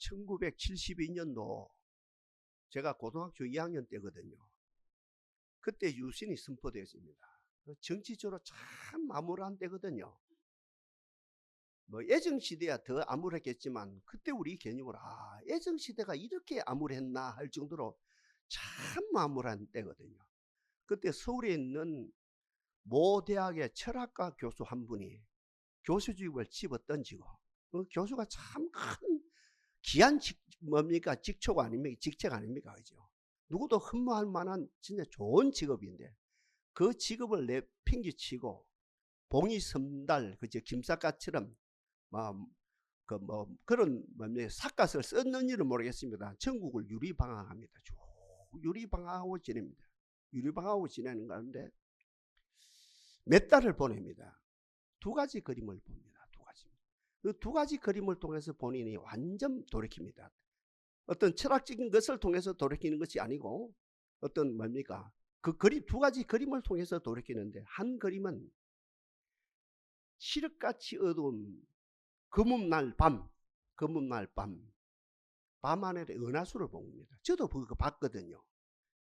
1972년도 제가 고등학교 2학년 때거든요. 그때 유신이 선포되었습니다. 정치적으로 참 암울한 때거든요. 뭐 애정시대야 더 암울했겠지만 그때 우리 개념으로 애정시대가 이렇게 암울했나 할 정도로 참 암울한 때거든요. 그때 서울에 있는 모 대학의 철학과 교수 한 분이 교수직을 집어 던지고 그 교수가 참 큰 귀한 직책 아닙니까? 그죠? 누구도 흠모할 만한 진짜 좋은 직업인데 그 직업을 핑계치고 봉이섬달 그저 김삿갓처럼 그런 삿갓을 썼는지는 모르겠습니다. 전국을 유리방황합니다. 쭉 유리방황하고 지냅니다. 유리방황하고 지내는 가운데 몇 달을 보냅니다. 두 가지 그림을 봅니다. 그 두 가지 그림을 통해서 본인이 완전 돌이킵니다. 어떤 철학적인 것을 통해서 돌이키는 것이 아니고 어떤 두 가지 그림을 통해서 돌이키는데 한 그림은 칠흑같이 어두운 금음날 밤 하늘의 은하수를 봅니다. 저도 그거 봤거든요.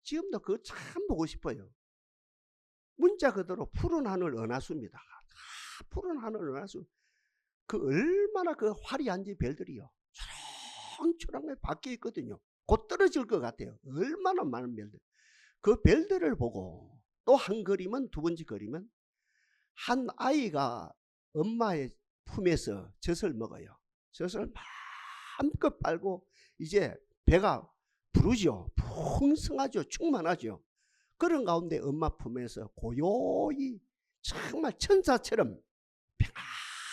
지금도 그거 참 보고 싶어요. 문자 그대로 푸른 하늘 은하수입니다. 푸른 하늘 은하수. 그 얼마나 그 화려한지 별들이요. 초롱초롱하게 바뀌어 있거든요. 곧 떨어질 것 같아요. 얼마나 많은 별들. 그 별들을 보고 또 한 그림은 두 번째 그림은 한 아이가 엄마의 품에서 젖을 먹어요. 젖을 마음껏 빨고 이제 배가 부르죠. 풍성하죠. 충만하죠. 그런 가운데 엄마 품에서 고요히 정말 천사처럼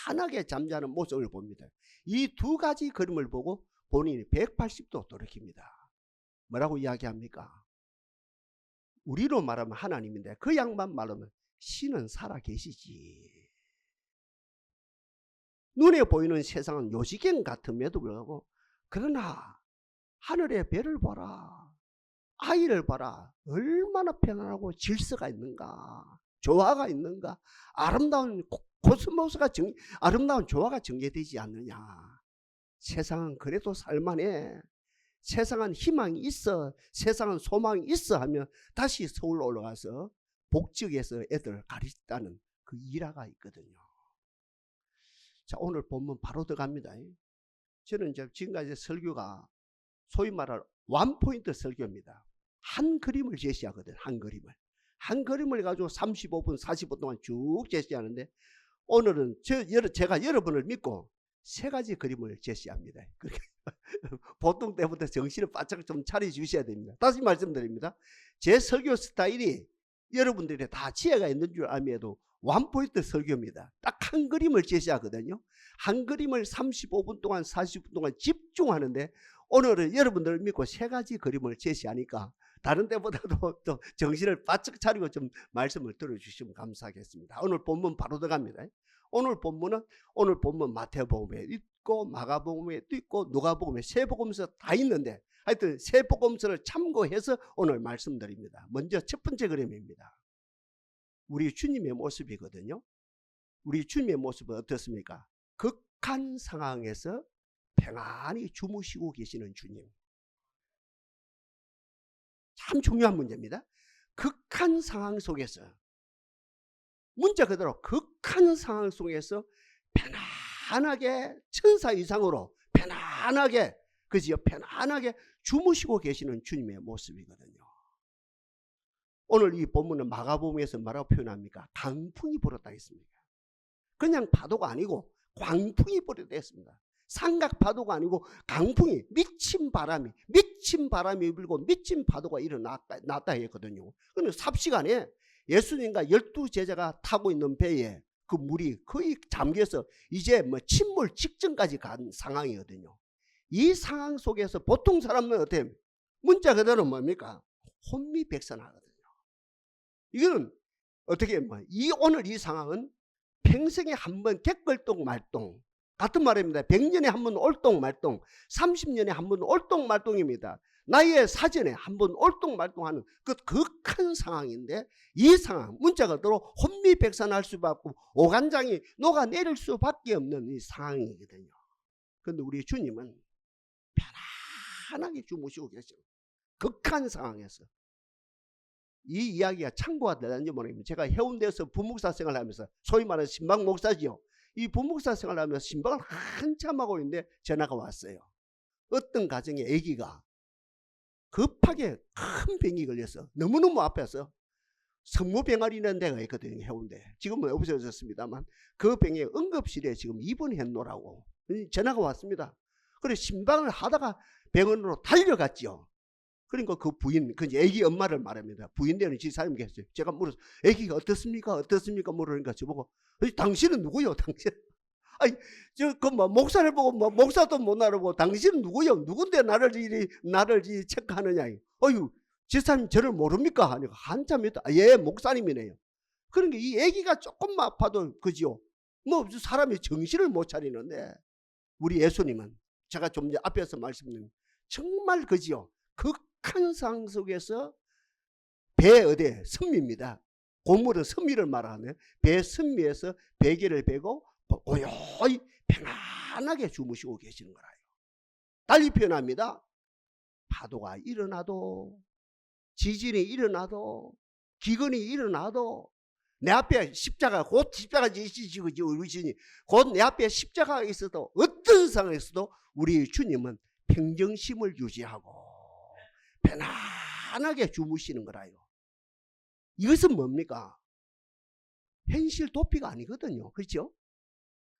편안하게 잠자는 모습을 봅니다. 이 두 가지 그림을 보고 본인이 180도 돌이킵니다. 뭐라고 이야기합니까? 우리로 말하면 하나님인데 그 양반 말하면 신은 살아 계시지. 눈에 보이는 세상은 요지경 같음에도 불구하고 그러나 하늘의 별을 봐라. 아이를 봐라. 얼마나 편안하고 질서가 있는가. 조화가 있는가. 아름다운 코스모스가 아름다운 조화가 전개되지 않느냐. 세상은 그래도 살만해. 세상은 희망이 있어. 세상은 소망이 있어 하면 다시 서울 올라가서 복지역에서 애들 가르치다는 그 일화가 있거든요. 자, 오늘 본문 바로 들어갑니다. 저는 지금까지 설교가 소위 말할 원포인트 설교입니다. 한 그림을 제시하거든요. 한 그림을 가지고 35분, 40분 동안 쭉 제시하는데 오늘은 제가 여러분을 믿고 세 가지 그림을 제시합니다. 보통 때부터 정신을 바짝 좀 차려주셔야 됩니다. 다시 말씀드립니다. 제 설교 스타일이 여러분들이 다 지혜가 있는 줄 알면도 원포인트 설교입니다. 딱 한 그림을 제시하거든요. 한 그림을 35분 동안 40분 동안 집중하는데 오늘은 여러분들을 믿고 세 가지 그림을 제시하니까 다른 때보다도 또 정신을 바짝 차리고 좀 말씀을 들어주시면 감사하겠습니다. 오늘 본문 바로 들어갑니다. 오늘 본문 마태복음에 있고 마가복음에도 있고 누가복음에 세 복음서 다 있는데 하여튼 세 복음서를 참고해서 오늘 말씀드립니다. 먼저 첫 번째 그림입니다. 우리 주님의 모습이거든요. 우리 주님의 모습은 어떻습니까? 극한 상황에서 평안히 주무시고 계시는 주님. 참 중요한 문제입니다. 극한 상황 속에서 문자 그대로 극한 상황 속에서 편안하게 천사 이상으로 편안하게 주무시고 계시는 주님의 모습이거든요. 오늘 이 본문은 마가복음에서 뭐라고 표현합니까? 강풍이 불었다 했습니다. 그냥 파도가 아니고 광풍이 불었다 했습니다. 삼각 파도가 아니고 강풍이 미친 바람이 불고 미친 파도가 일어났다 했거든요. 그런데 삽시간에 예수님과 12제자가 타고 있는 배에 그 물이 거의 잠겨서 이제 침몰 직전까지 간 상황이거든요. 이 상황 속에서 보통 사람은 어때요? 문자 그대로 뭡니까? 혼미백산하거든요. 이거는 어떻게 오늘 이 상황은 평생에 한 번 객걸동 말동 같은 말입니다. 100년에 한 번 올동말동, 30년에 한 번 올동말동입니다. 나의 사전에 한 번 올동말동하는 그 극한 상황인데 이 상황, 문자 그대로 혼미백산할 수밖에 없고 오간장이 녹아내릴 수밖에 없는 이 상황이거든요. 그런데 우리 주님은 편안하게 주무시고 계세요. 극한 상황에서. 이 이야기가 참고가 되는지 모르겠습니다. 제가 해운대에서 부목사 생활하면서, 소위 말하는 신방 목사지요. 이 부목사 생활하면서 신방을 한참 하고 있는데 전화가 왔어요. 어떤 가정에 아기가 급하게 큰 병이 걸려서 너무너무 아파서 성모병원이라는 데가 있거든요. 해운대. 지금은 없어졌습니다만 그 병에 응급실에 지금 입원했노라고 전화가 왔습니다. 그래 신방을 하다가 병원으로 달려갔죠. 그러니까 그 부인, 그 애기 엄마를 말합니다. 부인 되는 지사님이 계세요. 제가 물어서 애기가 어떻습니까? 어떻습니까? 물으니까 저보고 당신은 누구요? 당신? 아니 목사를 보고 목사도 못 알아보고 당신은 누구요? 누군데 나를 체크하느냐? 어유 지사님 저를 모릅니까? 하니까 한참 있다. 예, 목사님이네요. 그러니까 이 애기가 조금만 아파도 그지요. 뭐 사람이 정신을 못 차리는데 우리 예수님은 제가 좀 앞에서 말씀드린 정말 그지요. 극한 상황 속에서 배 어디에 선미입니다. 고물은 선미를 말하네. 배 선미에서 베개를 베고 고요히 편안하게 주무시고 계시는 거라요. 달리 표현합니다. 파도가 일어나도 지진이 일어나도 기근이 일어나도 내 앞에 십자가 곧 십자가 지시지 우리 곧 내 앞에 십자가가 있어도 어떤 상황에서도 우리 주님은 평정심을 유지하고 편안하게 주무시는 거라요. 이것은 뭡니까? 현실 도피가 아니거든요. 그렇죠?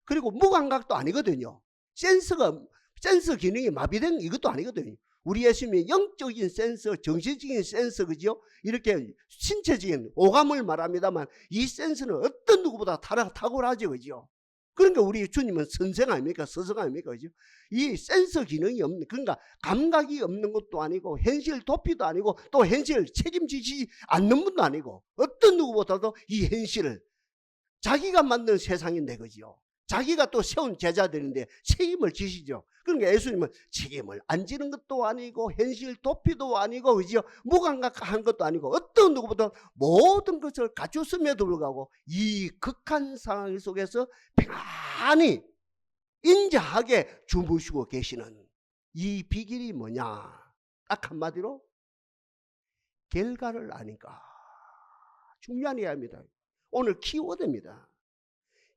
그리고 무감각도 아니거든요. 센서 기능이 마비된 이것도 아니거든요. 우리 예수님의 영적인 센서, 정신적인 센서, 그죠? 이렇게 신체적인 오감을 말합니다만 이 센서는 어떤 누구보다 탁월하죠, 그죠? 그러니까 우리 주님은 선생 아닙니까? 스승 아닙니까? 그죠? 이 센서 기능이 없는, 그러니까 감각이 없는 것도 아니고 현실 도피도 아니고 또 현실을 책임지지 않는 분도 아니고 어떤 누구보다도 이 현실을 자기가 만든 세상인데, 그죠? 자기가 또 세운 제자들인데 책임을 지시죠. 그러니까 예수님은 책임을 안 지는 것도 아니고 현실 도피도 아니고 그죠? 무감각한 것도 아니고 어떤 누구보다 모든 것을 갖췄음에도 불구하고 이 극한 상황 속에서 편안히 인자하게 주무시고 계시는 이 비결이 뭐냐? 딱 한마디로 결과를 아니까. 중요한 이야기입니다. 오늘 키워드입니다.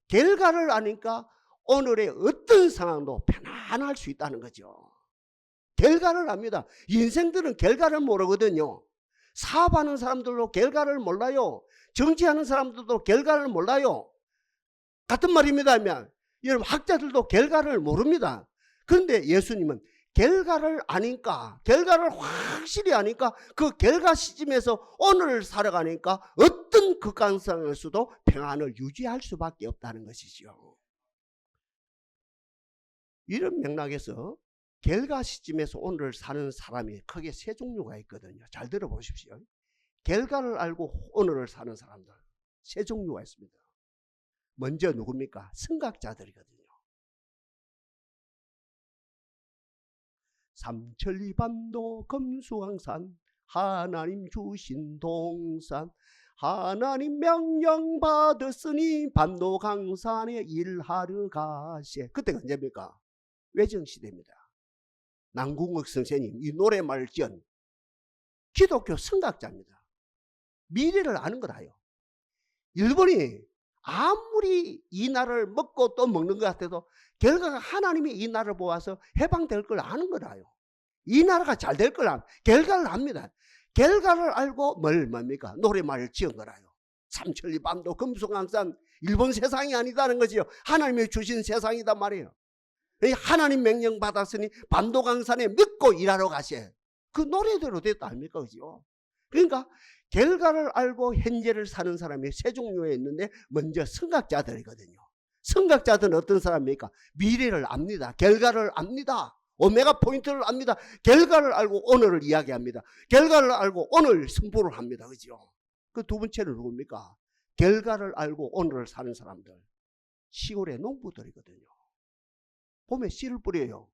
결과를 아니까 오늘의 어떤 상황도 편안할 수 있다는 거죠. 결과를 압니다. 인생들은 결과를 모르거든요. 사업하는 사람들도 결과를 몰라요. 정치하는 사람들도 결과를 몰라요. 같은 말입니다. 여러분 학자들도 결과를 모릅니다. 그런데 예수님은 결과를 아니까, 결과를 확실히 아니까 그 결과 시점에서 오늘을 살아가니까 어떤 극한 상황에서도 평안을 유지할 수밖에 없다는 것이죠. 이런 맥락에서 결과 시점에서 오늘을 사는 사람이 크게 세 종류가 있거든요. 잘 들어보십시오. 결과를 알고 오늘을 사는 사람들 세 종류가 있습니다. 먼저 누굽니까? 선각자들이거든요. 삼천리 반도 금수강산 하나님 주신 동산 하나님 명령 받았으니 반도 강산에 일하러 가세. 그때가 언제입니까? 외정시대입니다. 남궁옥 선생님 이 노래말을 지은 기독교 선각자입니다. 미래를 아는 거라요. 일본이 아무리 이 나라를 먹고 또 먹는 것 같아도 결과가 하나님이 이 나라를 보아서 해방될 걸 아는 거라요. 이 나라가 잘 될 걸 아는 결과를 압니다. 결과를 알고 뭡니까? 노래말을 지은 거라요. 삼천리 반도 금수강산 일본 세상이 아니다는 거지요. 하나님이 주신 세상이단 말이에요. 하나님 명령 받았으니 반도 강산에 믿고 일하러 가세. 그 노래대로 됐다 아닙니까? 그죠? 그러니까 결과를 알고 현재를 사는 사람이 세 종류에 있는데 먼저 선각자들이거든요. 선각자들은 어떤 사람입니까? 미래를 압니다. 결과를 압니다. 오메가 포인트를 압니다. 결과를 알고 오늘을 이야기합니다. 결과를 알고 오늘 승부를 합니다. 그죠? 그 두 번째는 누굽니까? 결과를 알고 오늘을 사는 사람들. 시골의 농부들이거든요. 봄에 씨를 뿌려요.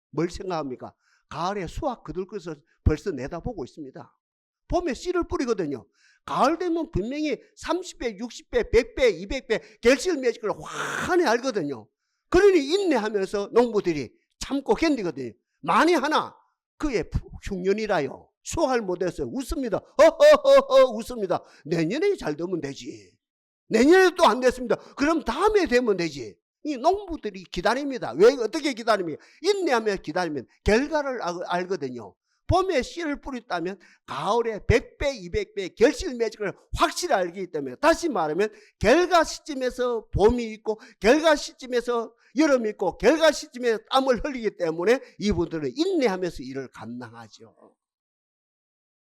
뭘 생각합니까? 가을에 수확 거둘 것을 벌써 내다보고 있습니다. 봄에 씨를 뿌리거든요. 가을 되면 분명히 30배, 60배, 100배, 200배 결실을 맺을 걸 환히 알거든요. 그러니 인내하면서 농부들이 참고 견디거든요. 만에 하나 그의 흉년이라요. 수확을 못해서 웃습니다. 허허허허 웃습니다. 내년에 잘 되면 되지. 내년에 또 안 됐습니다. 그럼 다음에 되면 되지. 이 농부들이 기다립니다. 왜 어떻게 기다립니까? 인내하며 기다리면 결과를 알거든요. 봄에 씨를 뿌렸다면 가을에 100배, 200배 결실맺을 확실히 알기 때문에, 다시 말하면 결과 시점에서 봄이 있고 결과 시점에서 여름이 있고 결과 시점에 땀을 흘리기 때문에 이분들은 인내하면서 일을 감당하죠.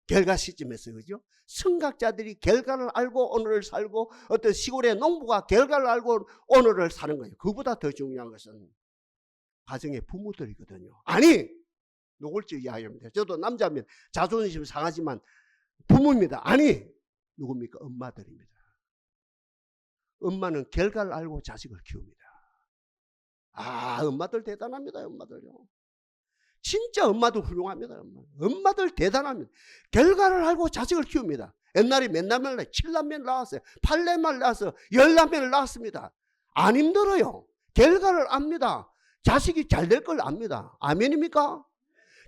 결과 시점에서, 그죠? 성각자들이 결과를 알고 오늘을 살고, 어떤 시골의 농부가 결과를 알고 오늘을 사는 거예요. 그보다 더 중요한 것은 가정의 부모들이거든요. 아니, 누굴지 이야기합니다. 저도 남자면 자존심 상하지만 부모입니다. 아니, 누굽니까? 엄마들입니다. 엄마는 결과를 알고 자식을 키웁니다. 아, 엄마들 대단합니다. 엄마들요. 진짜 엄마들 훌륭합니다. 엄마들 대단합니다. 결과를 알고 자식을 키웁니다. 옛날에 몇 남매를 7남매를 낳았어요. 8남매를 낳았어요. 10남매를 낳았습니다. 안 힘들어요. 결과를 압니다. 자식이 잘 될 걸 압니다. 아멘입니까?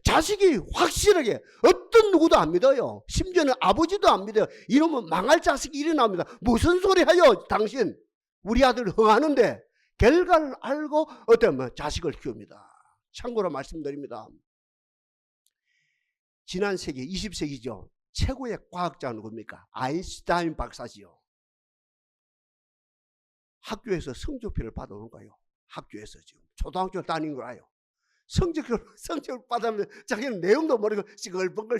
자식이 확실하게, 어떤 누구도 안 믿어요. 심지어는 아버지도 안 믿어요. 이러면 망할 자식이 일어납니다. 무슨 소리 해요 당신. 우리 아들 흥하는데. 결과를 알고 어떤 자식을 키웁니다. 참고로 말씀드립니다. 지난 세기 20세기죠. 최고의 과학자는 누굽니까? 아인슈타인 박사지요. 학교에서 성적표를 받아오는 거예요. 학교에서 지금 초등학교 다닌 걸 알아요. 성적을 받으면 자기는 내용도 모르고 싱글벙글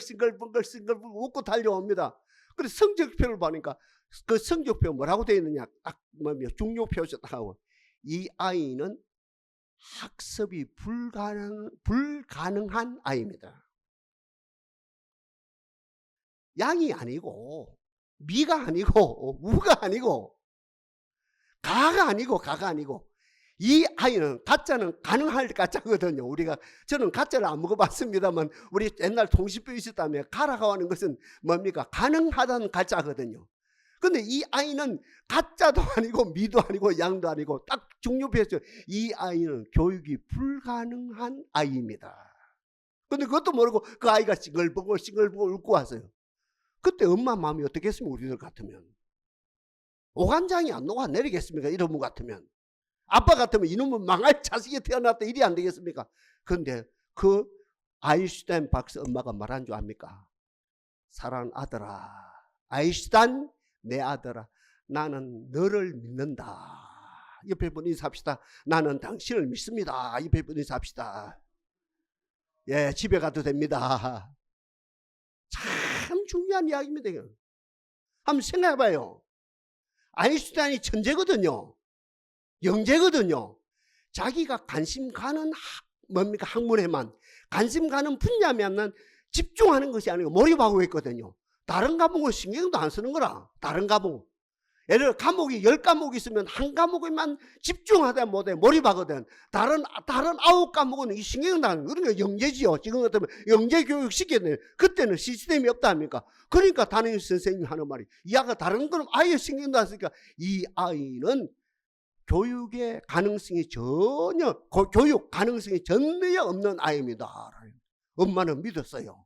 웃고 달려옵니다. 그래서 성적표를 보니까 그 성적표 뭐라고 되어 있느냐, 딱 중요표에서 딱 하고, 이 아이는 학습이 불가능한 아이입니다. 양이 아니고 미가 아니고 우가 아니고 가가 아니고 이 아이는, 가짜는 가능할 가짜거든요. 저는 가짜를 안 먹어봤습니다만 우리 옛날 통신표 있었다면 가라고 하는 것은 뭡니까? 가능하다는 가짜거든요. 근데 이 아이는 가짜도 아니고 미도 아니고 양도 아니고 딱 중요표였죠. 이 아이는 교육이 불가능한 아이입니다. 근데 그것도 모르고 그 아이가 싱글벙글 웃고 왔어요. 그때 엄마 마음이 어떻겠습니까? 우리들 같으면 오간장이 안 녹아내리겠습니까? 이런 분 같으면. 아빠 같으면 이놈은 망할 자식이 태어났다 일이 안 되겠습니까? 그런데 그 아인슈타인 박사 엄마가 말한 줄 압니까? 사랑하는 아들아, 아인슈타인 내 아들아, 나는 너를 믿는다. 옆에 분 인사합시다. 나는 당신을 믿습니다. 옆에 분 인사합시다. 예, 집에 가도 됩니다. 참 중요한 이야기입니다. 한번 생각해봐요. 아인슈타인이 천재거든요. 영재거든요. 자기가 관심 가는 학문에만, 관심 가는 분야면 집중하는 것이 아니고 몰입하고 있거든요. 다른 과목은 신경도 안 쓰는 거라. 다른 과목, 예를 들어 과목이 10과목이 있으면 한 과목에만 집중하다 못해 몰입하거든. 다른 9과목은 이 신경도 안, 그러니까 영재지요. 지금 같으면 영재 교육 시켰네. 그때는 시스템이 없다 합니까? 그러니까 담임 선생님이 하는 말이, 이 아가 다른 거는 아예 신경도 안 쓰니까 이 아이는 교육의 가능성이 교육 가능성이 전혀 없는 아이입니다. 엄마는 믿었어요.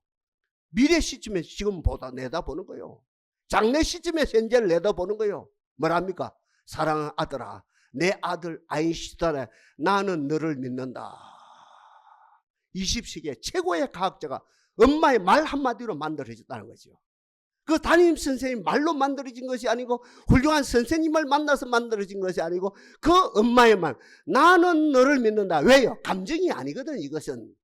미래 시점에 지금보다 내다보는 거예요. 장래 시점에 현재를 내다보는 거예요. 뭐랍니까? 사랑하는 아들아, 내 아들 아인슈타인, 나는 너를 믿는다. 20세기의 최고의 과학자가 엄마의 말 한마디로 만들어졌다는 거죠. 그 담임 선생님 말로 만들어진 것이 아니고, 훌륭한 선생님을 만나서 만들어진 것이 아니고, 그 엄마의 말, 나는 너를 믿는다. 왜요? 감정이 아니거든. 이것은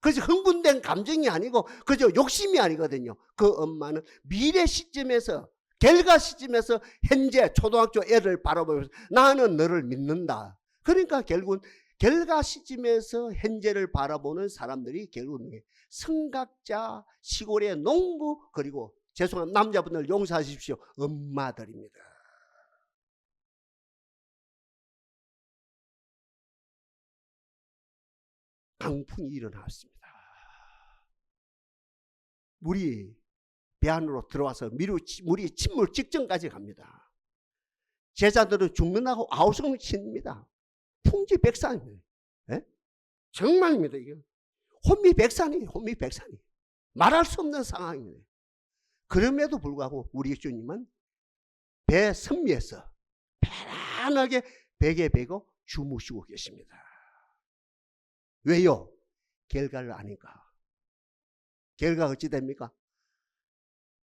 그래서 흥분된 감정이 아니고 그저 욕심이 아니거든요. 그 엄마는 미래 시점에서, 결과 시점에서 현재 초등학교 애를 바라보면서 나는 너를 믿는다. 그러니까 결국은 결과 시점에서 현재를 바라보는 사람들이 결국은 성각자, 시골의 농부, 그리고 죄송한 남자분들 용서하십시오, 엄마들입니다. 강풍이 일어났습니다. 물이 배 안으로 들어와서 물이 침몰 직전까지 갑니다. 제자들은 죽는다고 아우성을 칩니다. 풍지백산입니다. 예? 정말입니다. 이게 혼미백산이에요. 혼미백산이. 말할 수 없는 상황이에요. 그럼에도 불구하고 우리 주님은 배 선미에서 편안하게 베개 베고 주무시고 계십니다. 왜요? 결과를 아니까. 결과가 어찌 됩니까?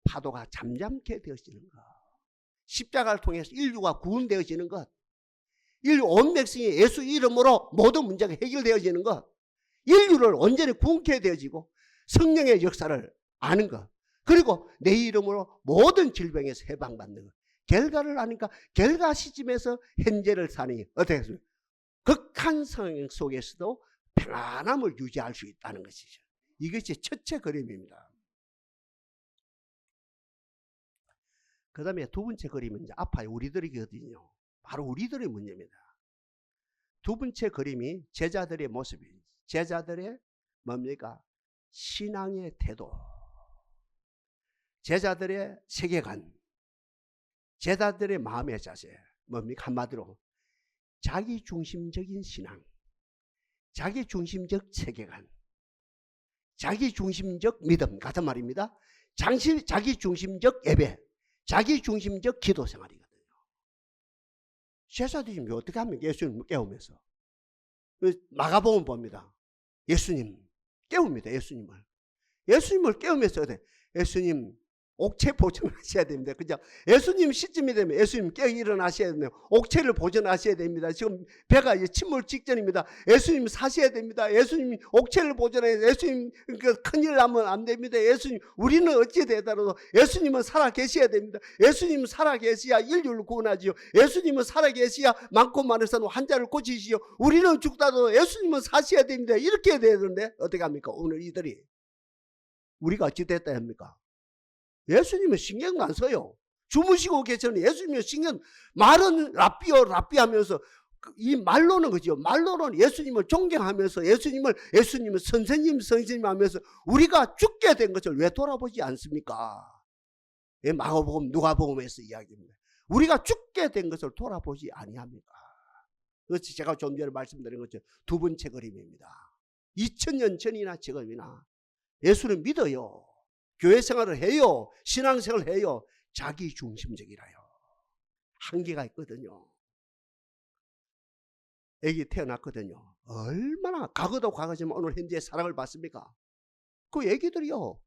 파도가 잠잠게 되어지는 것. 십자가를 통해서 인류가 구원되어지는 것. 인류 온 백성이 예수 이름으로 모든 문제가 해결되어지는 것. 인류를 온전히 구원케 되어지고 성령의 역사를 아는 것. 그리고 내 이름으로 모든 질병에서 해방받는 것. 결과를 아니까 결과 시점에서 현재를 사니 어떻게 했습니까? 극한 상황 속에서도 평안함을 유지할 수 있다는 것이죠. 이것이 첫째 그림입니다. 그 다음에 두 번째 그림은 이제 아파요. 우리들이거든요. 바로 우리들의 문제입니다. 두 번째 그림이 제자들의 모습이에요. 제자들의 뭡니까? 신앙의 태도, 제자들의 세계관, 제자들의 마음의 자세, 뭡니까? 한마디로 자기중심적인 신앙, 자기중심적 세계관, 자기중심적 믿음 같은 말입니다. 자기중심적 예배, 자기중심적 기도 생활이거든요. 제자들이 어떻게 하면 예수님을 깨우면서 마가복음 봅니다. 예수님 깨웁니다. 예수님을 깨우면서 예수님 옥체 보존하셔야 됩니다. 그죠? 예수님 시점이 되면 예수님 깨어 일어나셔야 됩니다. 옥체를 보존하셔야 됩니다. 지금 배가 침몰 직전입니다. 예수님 사셔야 됩니다. 예수님 옥체를 보존해야 예수님 큰일 나면 안 됩니다. 예수님 우리는 어찌 되더라도 예수님은 살아 계셔야 됩니다. 예수님은 살아 계셔야 인류를 구원하지요. 예수님은 살아 계셔야 많고 많은 사람 환자를 고치시오. 우리는 죽다도 예수님은 사셔야 됩니다. 이렇게 되는데 어떻게 합니까? 오늘 이들이 우리가 어찌 됐다 합니까? 예수님은 신경도 안 써요. 주무시고 계시는 예수님은 말은 라삐오 라삐 하면서 이 말로는 그죠. 말로는 예수님을 존경하면서 예수님을 선생님 하면서 우리가 죽게 된 것을 왜 돌아보지 않습니까? 마가복음 누가복음에서 이야기합니다. 우리가 죽게 된 것을 돌아보지 아니합니까? 그래서 제가 좀 전에 말씀드린 것처럼 두 번째 그림입니다. 2000년 전이나 지금이나 예수를 믿어요. 교회 생활을 해요. 신앙생활을 해요. 자기중심적이라요. 한계가 있거든요. 애기 태어났거든요. 얼마나 과거도 과거지만 오늘 현재 사랑을 받습니까? 그 애기들이요.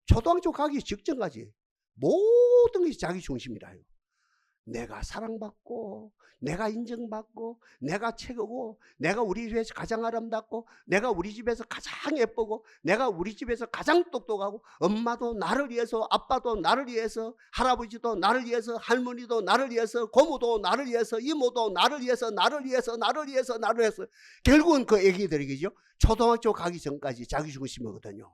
초등학교 가기 직전까지 모든 것이 자기중심이라요. 내가 사랑받고 내가 인정받고 내가 최고고 내가 우리 집에서 가장 아름답고 내가 우리 집에서 가장 예쁘고 내가 우리 집에서 가장 똑똑하고 엄마도 나를 위해서 아빠도 나를 위해서 할아버지도 나를 위해서 할머니도 나를 위해서 고모도 나를 위해서 이모도 나를 위해서 결국은 그 애기들이죠. 초등학교 가기 전까지 자기중심이거든요.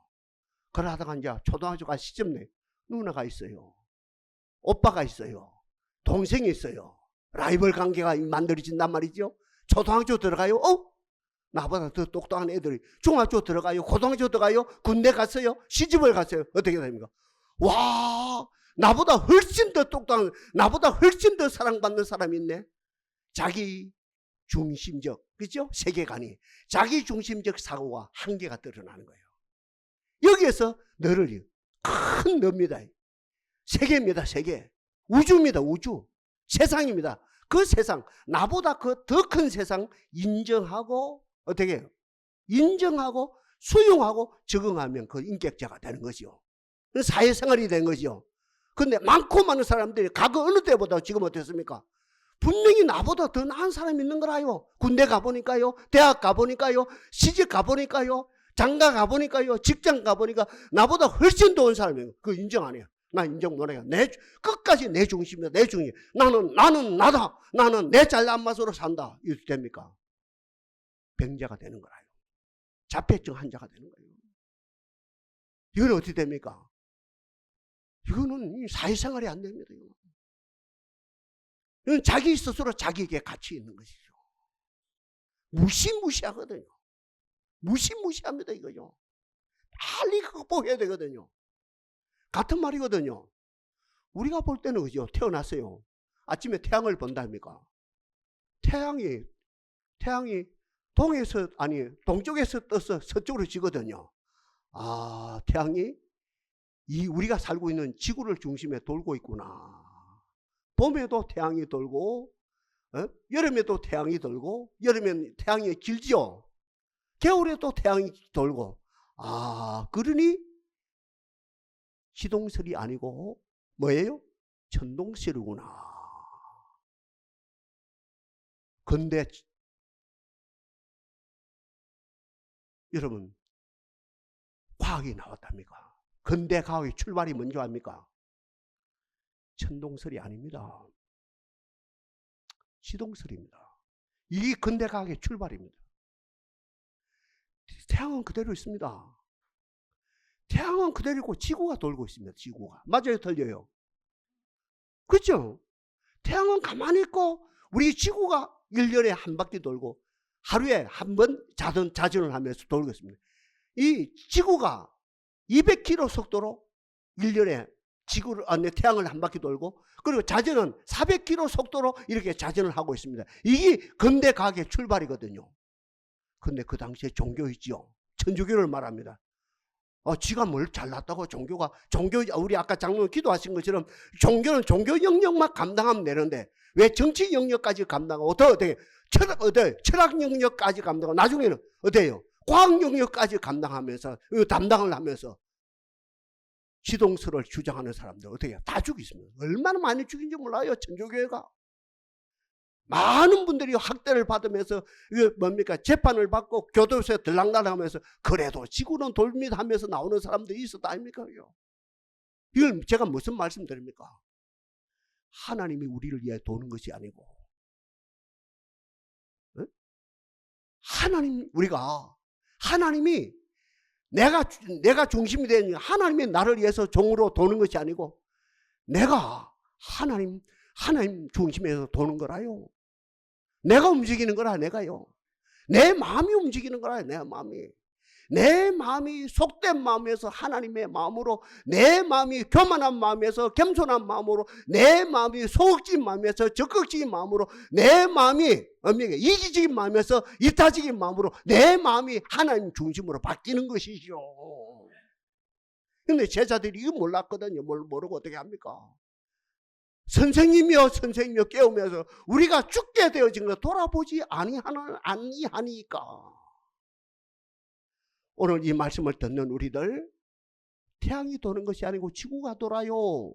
그러다가 이제 초등학교 가 시점 내 누나가 있어요. 오빠가 있어요. 동생이 있어요. 라이벌 관계가 만들어진단 말이죠. 초등학교 들어가요. 나보다 더 똑똑한 애들이 중학교 들어가요. 고등학교 들어가요. 군대 갔어요. 시집을 갔어요. 어떻게 됩니까? 와, 나보다 훨씬 더 똑똑한, 나보다 훨씬 더 사랑받는 사람이 있네. 자기 중심적, 그죠? 세계관이 자기 중심적 사고가 한계가 드러나는 거예요. 여기에서 너를 큰 너입니다. 세계입니다. 세계. 우주입니다. 우주. 세상입니다. 그 세상, 나보다 그 더 큰 세상 인정하고 어떻게 해요? 인정하고 수용하고 적응하면 그 인격자가 되는 거죠. 사회생활이 된 거죠. 근데 많고 많은 사람들이 과거 어느 때보다 지금 어땠습니까? 분명히 나보다 더 나은 사람이 있는 거라요. 군대 가보니까요. 대학 가보니까요. 시집 가보니까요. 장가 가보니까요. 직장 가보니까 나보다 훨씬 더 온 사람이에요. 그거 인정 안 해요. 나 인정 못해요. 끝까지 내 중심이다. 내 중심. 나는 나다. 나는 내 잘난 맛으로 산다. 이렇게 됩니까? 병자가 되는 거라요. 자폐증 환자가 되는 거예요. 이건 어떻게 됩니까? 이거는 사회생활이 안 됩니다. 이건 자기 스스로 자기에게 가치 있는 것이죠. 무시무시하거든요. 무시무시합니다. 이거요. 빨리 극복해야 되거든요. 같은 말이거든요. 우리가 볼 때는 그죠. 태어났어요. 아침에 태양을 본다 합니까? 태양이 동쪽에서 떠서 서쪽으로 지거든요. 아, 태양이 우리가 살고 있는 지구를 중심에 돌고 있구나. 봄에도 태양이 돌고, 여름에도 태양이 돌고, 여름엔 태양이 길죠. 겨울에도 태양이 돌고. 아, 그러니 지동설이 아니고 뭐예요? 천동설이구나. 근데 여러분, 과학이 나왔답니까? 근대 과학의 출발이 뭔지 압니까? 천동설이 아닙니다. 지동설입니다. 이게 근대 과학의 출발입니다. 태양은 그대로 있습니다. 태양은 그대로고 지구가 돌고 있습니다. 지구가. 맞아요? 틀려요? 그렇죠? 태양은 가만히 있고 우리 지구가 1년에 한 바퀴 돌고 하루에 한 번 자전을 하면서 돌고 있습니다. 이 지구가 200km 속도로 1년에 태양을 한 바퀴 돌고, 그리고 자전은 400km 속도로 이렇게 자전을 하고 있습니다. 이게 근대 과학의 출발이거든요. 근데 그 당시에 종교였죠. 천주교를 말합니다. 지가 뭘 잘났다고 우리 아까 장로님 기도하신 것처럼 종교는 종교 영역만 감당하면 되는데 왜 정치 영역까지 감당하고 어떻게 철학 영역까지 감당하고 나중에는 어때요? 과학 영역까지 담당을 하면서 지동설을 주장하는 사람들 어떻게 해요? 다 죽이십니다. 얼마나 많이 죽인지 몰라요. 천주교회가. 많은 분들이 학대를 받으면서 재판을 받고 교도소에 들락날락하면서 그래도 지구는 돌립니다 하면서 나오는 사람들이 있었다 아닙니까? 이걸 제가 무슨 말씀 드립니까? 하나님이 우리를 위해 도는 것이 아니고 하나님이 내가 중심이 되는, 하나님이 나를 위해서 종으로 도는 것이 아니고 내가 하나님 중심에서 도는 거라요. 내가 움직이는 거라. 내가요. 내 마음이 움직이는 거라. 내 마음이 속된 마음에서 하나님의 마음으로, 내 마음이 교만한 마음에서 겸손한 마음으로, 내 마음이 소극적인 마음에서 적극적인 마음으로, 내 마음이 이기적인 마음에서 이타적인 마음으로 내 마음이 하나님 중심으로 바뀌는 것이죠. 근데 제자들이 이거 몰랐거든요. 뭘 모르고 어떻게 합니까? 선생님이여 깨우면서 우리가 죽게 되어진 걸 돌아보지 아니하니까. 오늘 이 말씀을 듣는 우리들, 태양이 도는 것이 아니고 지구가 돌아요.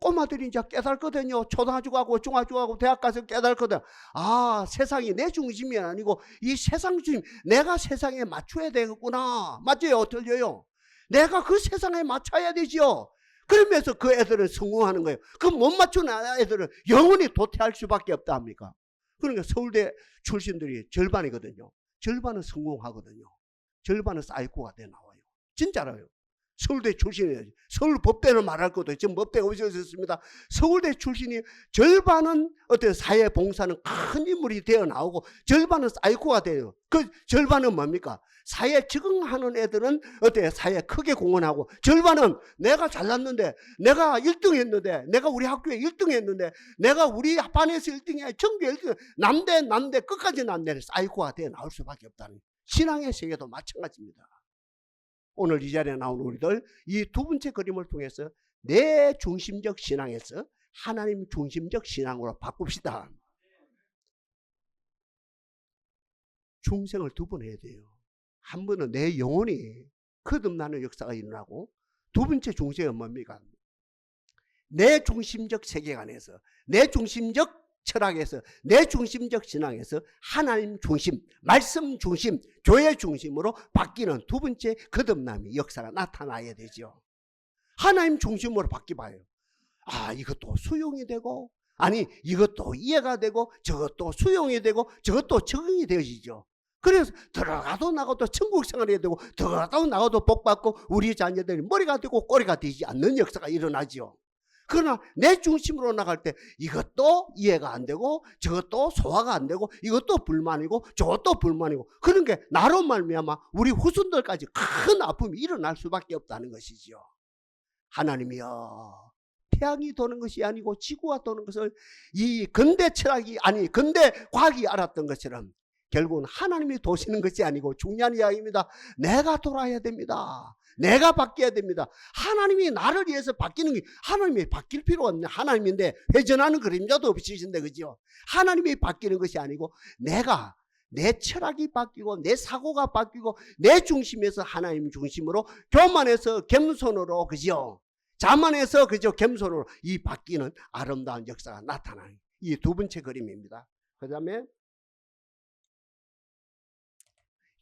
꼬마들이 이제 깨달거든요. 초등학교 가고 중학교 가고 대학 가서 깨달거든. 아, 세상이 내 중심이 아니고 이 세상 중심, 내가 세상에 맞춰야 되겠구나. 맞죠? 틀려요? 내가 그 세상에 맞춰야 되죠. 그러면서 그 애들은 성공하는 거예요. 그 못 맞추는 애들은 영원히 도태할 수밖에 없다 합니까? 그러니까 서울대 출신들이 절반이거든요. 절반은 성공하거든요. 절반은 사이코가 돼 나와요. 진짜로요. 서울대 출신이에요. 서울법대는 말할 것도 지금 법대가 없어졌습니다. 서울대 출신이 절반은 어떤 사회 봉사는 큰 인물이 되어 나오고 절반은 사이코가 돼요. 그 절반은 뭡니까? 사회에 적응하는 애들은 어때요? 사회에 크게 공헌하고, 절반은 내가 잘났는데, 내가 1등 했는데, 내가 우리 학교에 1등 했는데, 내가 우리 반에서 1등이야, 전교에 1등, 남대 끝까지 남대는 사이코가 되어 나올 수밖에 없다는, 신앙의 세계도 마찬가지입니다. 오늘 이 자리에 나온 우리들, 이 두 번째 그림을 통해서 내 중심적 신앙에서 하나님 중심적 신앙으로 바꿉시다. 중생을 두 번 해야 돼요. 한 번은 내 영혼이 거듭나는 역사가 일어나고, 두 번째 중생은 뭡니까? 내 중심적 세계관에서, 내 중심적 철학에서, 내 중심적 신앙에서 하나님 중심, 말씀 중심, 교회 중심으로 바뀌는 두 번째 거듭남의 역사가 나타나야 되죠. 하나님 중심으로 바뀌어봐요. 아, 이것도 수용이 되고, 아니 이것도 이해가 되고, 저것도 수용이 되고, 저것도 적응이 되어지죠. 그래서 들어가도 나가도 천국 생활해야 되고, 들어가도 나가도 복받고, 우리 자녀들이 머리가 되고 꼬리가 되지 않는 역사가 일어나죠. 그러나 내 중심으로 나갈 때 이것도 이해가 안 되고, 저것도 소화가 안 되고, 이것도 불만이고, 저것도 불만이고, 그런 게 나로 말미암아 우리 후손들까지 큰 아픔이 일어날 수밖에 없다는 것이지요. 하나님이여, 태양이 도는 것이 아니고 지구가 도는 것을 이 근대 철학이, 아니 근대 과학이 알았던 것처럼 결국은 하나님이 도시는 것이 아니고 중요한 이야기입니다. 내가 돌아야 됩니다. 내가 바뀌어야 됩니다. 하나님이 나를 위해서 바뀌는 게, 하나님이 바뀔 필요가 없는 하나님인데 회전하는 그림자도 없으신데, 그죠? 하나님이 바뀌는 것이 아니고 내 철학이 바뀌고 내 사고가 바뀌고 내 중심에서 하나님 중심으로 교만해서 겸손으로, 그죠? 자만해서, 그죠? 겸손으로 이 바뀌는 아름다운 역사가 나타나는 이 두 번째 그림입니다. 그 다음에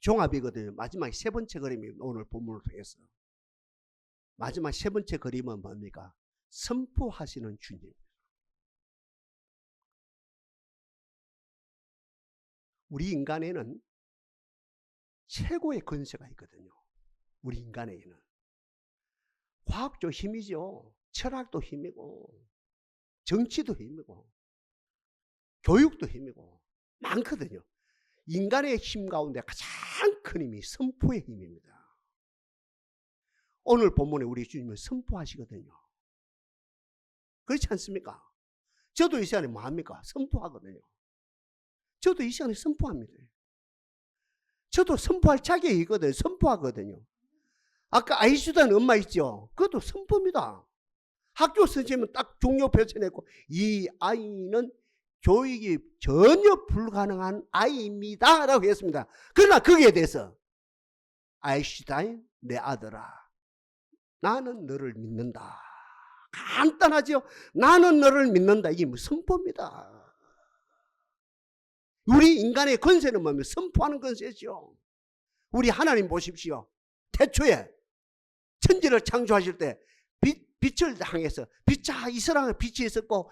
종합이거든요. 마지막 세 번째 그림입니다. 오늘 본문을 통해서 마지막 세 번째 그림은 뭡니까? 선포하시는 주님. 우리 인간에는 최고의 권세가 있거든요. 우리 인간에게는 과학도 힘이죠. 철학도 힘이고 정치도 힘이고 교육도 힘이고 많거든요. 인간의 힘 가운데 가장 큰 힘이 선포의 힘입니다. 오늘 본문에 우리 주님은 선포하시거든요. 그렇지 않습니까? 저도 이 시간에 뭐합니까? 선포하거든요. 저도 이 시간에 선포합니다. 저도 선포할 자격이 있거든요. 선포하거든요. 아까 아이슈단 엄마 있죠? 그것도 선포입니다. 학교 선생님은 딱 종료 표현했고, 이 아이는 교육이 전혀 불가능한 아이입니다 라고 했습니다. 그러나 거기에 대해서 아이슈타인 내 아들아, 나는 너를 믿는다. 간단하죠? 나는 너를 믿는다. 이게 뭐 선포입니다. 우리 인간의 권세는 뭐냐면 선포하는 권세죠. 우리 하나님 보십시오. 태초에 천지를 창조하실 때 빛을 향해서 빛자 이스라엘 빛이 있었고,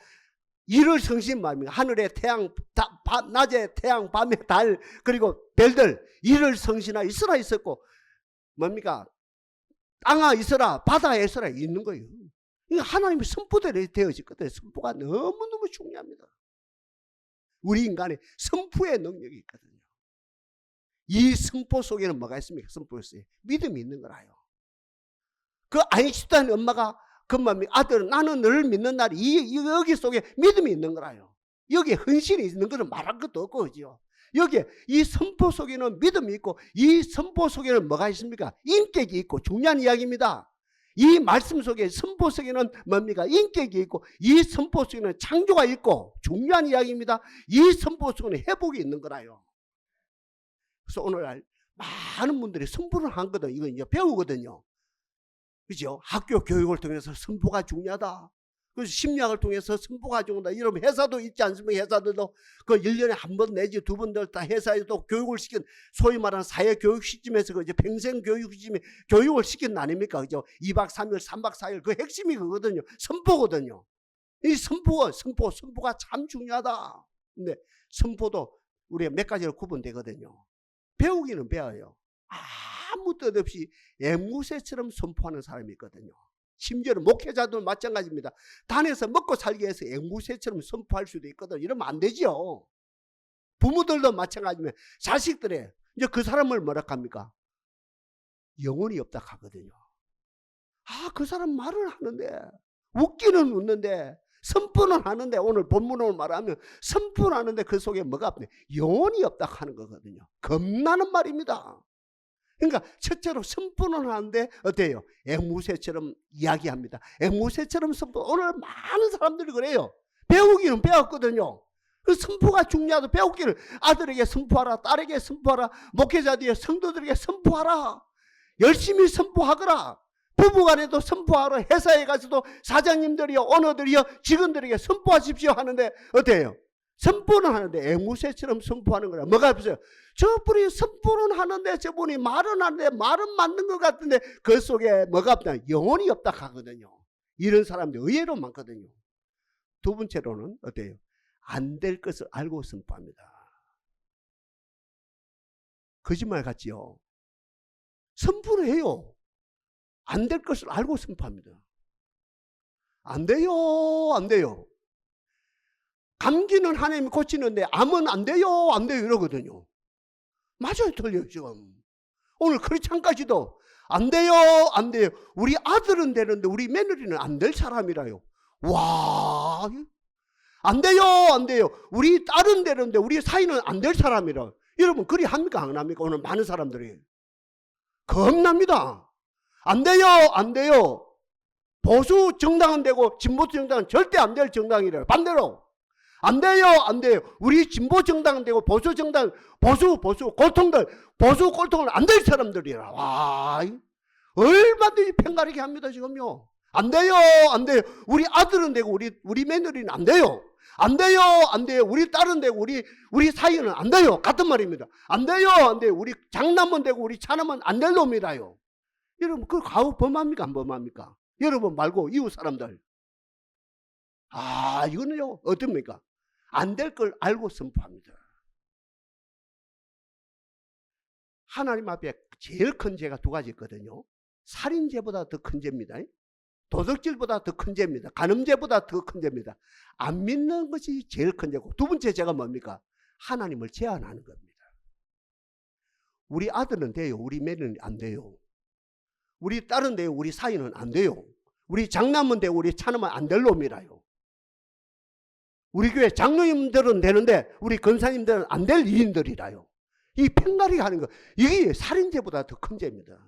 이를 성신 말입니다. 하늘에 태양, 낮에 태양, 밤에 달, 그리고 별들, 이를 성신하 있으라 있었고, 뭡니까? 땅아 있어라, 바다에 있어라 있는 거예요. 이거 하나님의 선포대로 되어졌거든요. 선포가 너무너무 중요합니다. 우리 인간의 선포의 능력이 있거든요. 이 선포 속에는 뭐가 있습니까? 선포 속에 믿음이 있는 거라요. 그 아인슈타인 엄마가 그 아들 나는 너를 믿는 날이 여기 속에 믿음이 있는 거라요. 여기에 헌신이 있는 것은 말할 것도 없고, 그죠? 여기에 이 선포 속에는 믿음이 있고, 이 선포 속에는 뭐가 있습니까? 인격이 있고, 중요한 이야기입니다. 이 말씀 속에, 선포 속에는 뭡니까? 인격이 있고, 이 선포 속에는 창조가 있고, 중요한 이야기입니다. 이 선포 속에는 회복이 있는 거라요. 그래서 오늘날 많은 분들이 선포를 하거든요. 이거 이제 배우거든요. 그죠? 학교 교육을 통해서 선포가 중요하다. 그래서 심리학을 통해서 선포가 중요하다. 이러면 회사도 있지 않습니까? 회사들도 그 1년에 한 번 내지 두 번 다 회사에도 교육을 시킨, 소위 말하는 사회교육 시점에서 그 이제 평생 교육 시점에 교육을 시킨 거 아닙니까? 그죠? 2박 3일, 3박 4일 그 핵심이 그거거든요. 선포거든요. 이 선포가 참 중요하다. 근데 선포도 우리가 몇 가지로 구분되거든요. 배우기는 배워요. 아무 뜻 없이 앵무새처럼 선포하는 사람이 있거든요. 심지어는 목회자도 마찬가지입니다. 단에서 먹고 살기 위해서 앵무새처럼 선포할 수도 있거든요. 이러면 안 되죠. 부모들도 마찬가지면 자식들의 이제 그 사람을 뭐라 합니까? 영혼이 없다 하거든요. 그 사람 말을 하는데, 웃기는 웃는데, 선포는 하는데, 오늘 본문으로 말하면 선포는 하는데 그 속에 뭐가 없네? 영혼이 없다 하는 거거든요. 겁나는 말입니다. 그러니까 첫째로 선포는 하는데 어때요? 앵무새처럼 이야기합니다. 앵무새처럼 선포. 오늘 많은 사람들이 그래요. 배우기는 배웠거든요. 그 선포가 중요하다. 배우기를 아들에게 선포하라, 딸에게 선포하라, 목회자들에게, 성도들에게 선포하라. 열심히 선포하거라. 부부간에도 선포하라. 회사에 가서도 사장님들이요, 오너들이요, 직원들에게 선포하십시오 하는데 어때요? 선포는 하는데 앵무새처럼 선포하는 거라. 뭐가 없어요? 저분이 선포는 하는데 저분이 말은 하는데 말은 맞는 것 같은데 그 속에 뭐가 없다? 영혼이 없다 하거든요. 이런 사람들 의외로 많거든요. 두 번째로는 어때요? 안 될 것을 알고 선포합니다. 거짓말 같지요? 선포를 해요. 안 될 것을 알고 선포합니다. 안 돼요, 안 돼요. 감기는 하나님이 고치는데 암은 안 돼요, 안 돼요 이러거든요. 맞아요, 틀려요 지금. 오늘 크리스찬까지도 안 돼요, 안 돼요. 우리 아들은 되는데 우리 며느리는 안 될 사람이라요. 와, 안 돼요, 안 돼요. 우리 딸은 되는데 우리 사위는 안 될 사람이라. 여러분 그리 합니까 안 합니까? 오늘 많은 사람들이 겁납니다. 안 돼요, 안 돼요. 보수 정당은 되고 진보 정당은 절대 안 될 정당이래요. 반대로 안 돼요, 안 돼요. 우리 진보 정당은 되고 보수 정당, 보수 꼴통들, 보수 꼴통은 안 될 사람들이라. 와, 얼마든지 팽가르게 합니다 지금요. 안 돼요, 안 돼요. 우리 아들은 되고 우리 며느리는 안 돼요. 안 돼요, 안 돼요. 우리 딸은 되고 우리 사이는 안 돼요. 같은 말입니다. 안 돼요, 안 돼요. 우리 장남은 되고 우리 차남은 안 될 놈이라요. 여러분 그 가혹 범합니까 안 범합니까? 여러분 말고 이웃 사람들. 아, 이거는요 어떻습니까? 안 될 걸 알고 선포합니다. 하나님 앞에 제일 큰 죄가 두 가지 있거든요. 살인죄보다 더 큰 죄입니다. 도둑질보다 더 큰 죄입니다. 간음죄보다 더 큰 죄입니다. 안 믿는 것이 제일 큰 죄고, 두 번째 죄가 뭡니까? 하나님을 제한하는 겁니다. 우리 아들은 돼요. 우리 며느리는 안 돼요. 우리 딸은 돼요. 우리 사이는 안 돼요. 우리 장남은 되고 우리 차남은 안 될 놈이라요. 우리 교회 장로님들은 되는데 우리 권사님들은 안 될 일인들이라요. 이 팽가리 하는 거, 이게 살인죄보다 더 큰 죄입니다.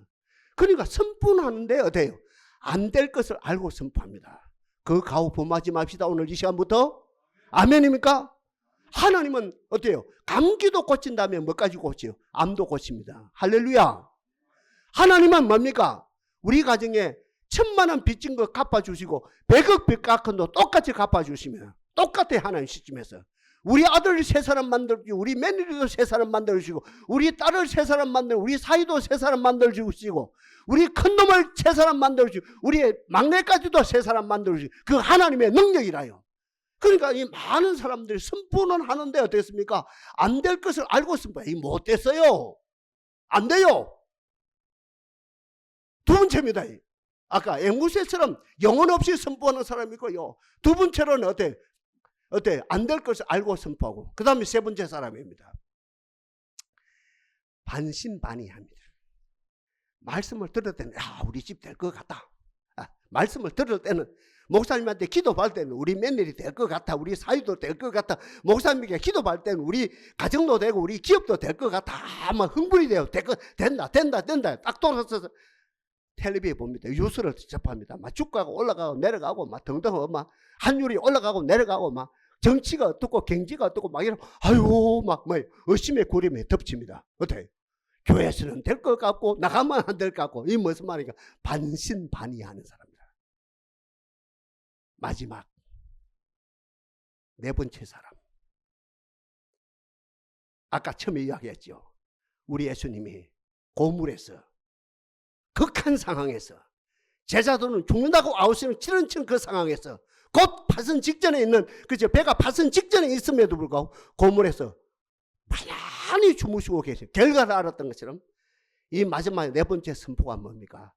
그러니까 선포하는데 어때요? 안 될 것을 알고 선포합니다. 그 가호 범하지 맙시다. 오늘 이 시간부터. 아멘입니까? 하나님은 어때요? 감기도 고친다면 뭐까지 고치요? 암도 고칩니다. 할렐루야. 하나님은 뭡니까? 우리 가정에 1,000,000원 빚진 거 갚아주시고 100억 빚 갚은 거 똑같이 갚아주시면 똑같아. 하나님 시점에서 우리 아들 세 사람 만들고 우리 며느리도 세 사람 만들어주시고 우리 딸을 세 사람 만들고 우리 사이도 세 사람 만들어주시고 우리 큰놈을 세 사람 만들어주시고 우리 막내까지도 세 사람 만들어주시고 그 하나님의 능력이라요. 그러니까 이 많은 사람들이 선포는 하는데 어떻습니까? 안 될 것을 알고 선포해. 이 못 됐어요. 안 돼요. 두 번째입니다. 아까 앵무새처럼 영혼 없이 선포하는 사람이 있고요. 두 번째로는 어때? 안 될 것을 알고 선포하고. 그 다음에 세 번째 사람입니다. 반신반의합니다. 말씀을 들을 때는 우리 집 될 것 같다. 말씀을 들을 때는 목사님한테 기도할 때는 우리 며느리 될 것 같아. 우리 사위도 될 것 같아. 목사님에게 기도할 때는 우리 가정도 되고 우리 기업도 될 것 같아. 막 흥분이 돼요. 된다. 딱 돌아서서 텔레비에 봅니다. 뉴스를 접합니다. 막 주가가 올라가고 내려가고 막 등등 막 환율이 올라가고 내려가고 막 정치가 어떻고 경제가 어떻고 막 이런 막 의심의 구름에 덮칩니다. 어때? 교회에서는 될 것 같고 나가면 안 될 것 같고. 이 무슨 말인가? 반신반의하는 사람이다. 마지막 네 번째 사람. 아까 처음에 이야기했죠. 우리 예수님이 고물에서 극한 상황에서 제자들은 죽는다고 아우성을 치는 그 상황에서 곧 파선 직전에 있는 그죠? 배가 파선 직전에 있음에도 불구하고 고물에서 편안히 주무시고 계세요. 결과를 알았던 것처럼 이 마지막 네 번째 선포가 뭡니까?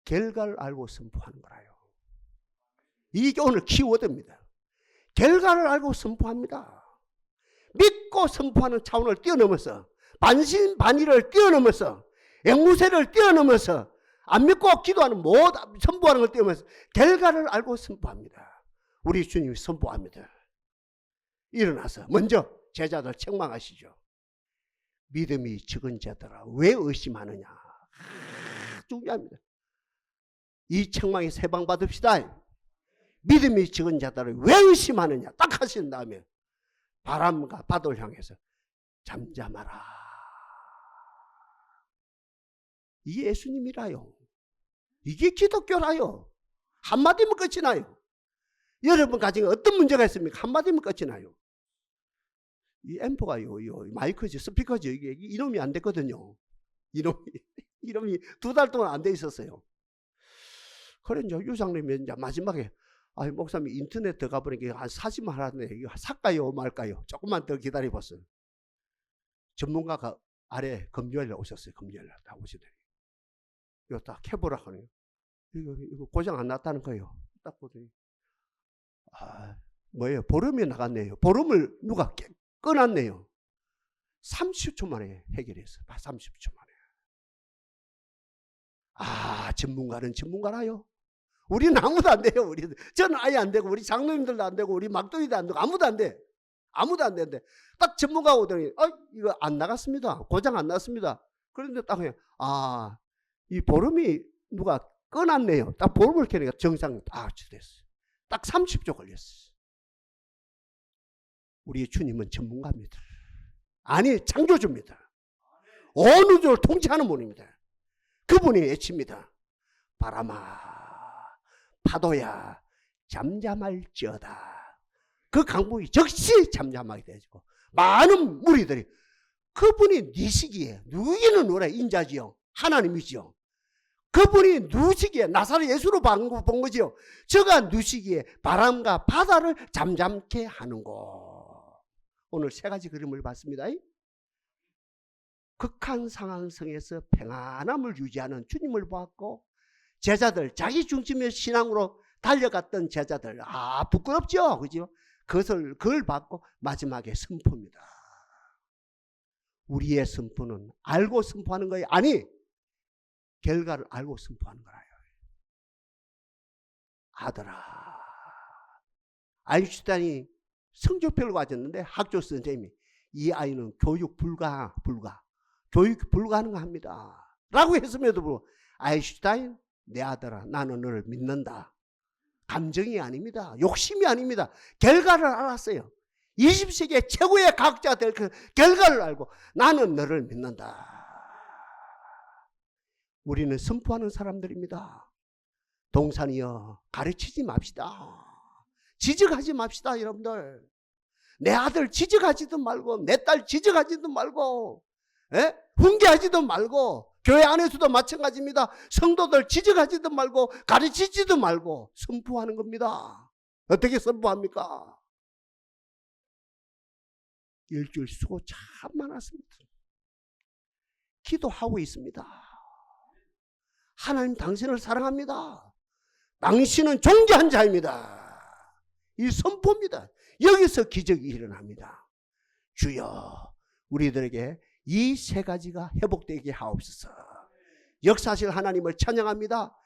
결과를 알고 선포하는 거라요. 이게 오늘 키워드입니다. 결과를 알고 선포합니다. 믿고 선포하는 차원을 뛰어넘어서 반신반의를 뛰어넘어서 앵무새를 뛰어넘어서 안 믿고 기도하는 선포하는 걸 뛰어넘어서 결과를 알고 선포합니다. 우리 주님이 선포합니다. 일어나서 먼저 제자들 책망하시죠. 믿음이 적은 자들아 왜 의심하느냐. 중요합니다. 이 책망에 세방 받읍시다. 믿음이 적은 자들아 왜 의심하느냐 딱 하신 다음에 바람과 바다를 향해서 잠잠하라. 이게 예수님이라요. 이게 기독교라요. 한마디면 끝이 나요. 여러분 가정에 어떤 문제가 있습니까? 한마디면 끝이 나요. 이 앰프가요, 마이크지, 스피커지, 이게 이놈이 안 됐거든요. 이놈이 2달 동안 안 돼 있었어요. 그래, 이제 유상님이 이제 마지막에, 목사님 인터넷 들어가 보니까 한 사지만 하라네. 이거 살까요, 말까요? 조금만 더 기다려봤어요. 전문가가 아래 금요일에 오셨어요. 금요일에 다 오시더니. 이거 딱 해보라 하네요. 이거 고장 안 났다는 거예요. 딱 보더니. 뭐예요? 보름이 나갔네요. 보름을 누가 끊었네요. 30초 만에 해결했어요. 30초 만에. 전문가는 전문가라요. 우리는 아무도 안 돼요. 저는 아예 안 되고, 우리 장로님들도 안 되고, 우리 막둥이도 안 되고, 아무도 안 돼. 아무도 안 되는데 딱 전문가가 오더니 이거 안 나갔습니다. 고장 안 났습니다. 그런데 딱 이 보름이 누가 꺼놨네요. 딱 보름을 켜니까 정상 딱 됐어요. 딱 30초 걸렸어요. 우리 주님은 전문가입니다. 아니, 창조주입니다. 온 우주를 통치하는 분입니다. 그분이 외칩니다. 바람아, 파도야, 잠잠할지어다. 그 강풍이 즉시 잠잠하게 되고 많은 무리들이 그분이 네 시기에 누이는 노래 인자지요. 하나님이지요. 그분이 누시기에 나사렛 예수로 본 거지요. 저가 누시기에 바람과 바다를 잠잠케 하는 것. 오늘 세 가지 그림을 봤습니다. 극한 상황 속에서 평안함을 유지하는 주님을 보았고, 제자들 자기 중심의 신앙으로 달려갔던 제자들 부끄럽죠, 그죠? 그걸 받고 마지막에 선포입니다. 우리의 선포는 알고 선포하는 거예요. 아니, 결과를 알고 선포하는 거라요. 아들아, 아인슈타인이 성적표를 가졌는데 학교 선생님이 이 아이는 교육 불가능합니다 라고 했음에도 불구하고 아인슈타인, 내 아들아, 나는 너를 믿는다. 감정이 아닙니다. 욕심이 아닙니다. 결과를 알았어요. 20세기의 최고의 과학자가 될 그 결과를 알고 나는 너를 믿는다. 우리는 선포하는 사람들입니다. 동산이여, 가르치지 맙시다. 지적하지 맙시다, 여러분들. 내 아들 지적하지도 말고, 내 딸 지적하지도 말고, 훈계하지도 말고, 교회 안에서도 마찬가지입니다. 성도들 지적하지도 말고, 가르치지도 말고, 선포하는 겁니다. 어떻게 선포합니까? 일주일 수고 참 많았습니다. 기도하고 있습니다. 하나님 당신을 사랑합니다. 당신은 존귀한 자입니다. 이 선포입니다. 여기서 기적이 일어납니다. 주여, 우리들에게 이 세 가지가 회복되게 하옵소서. 역사하실 하나님을 찬양합니다.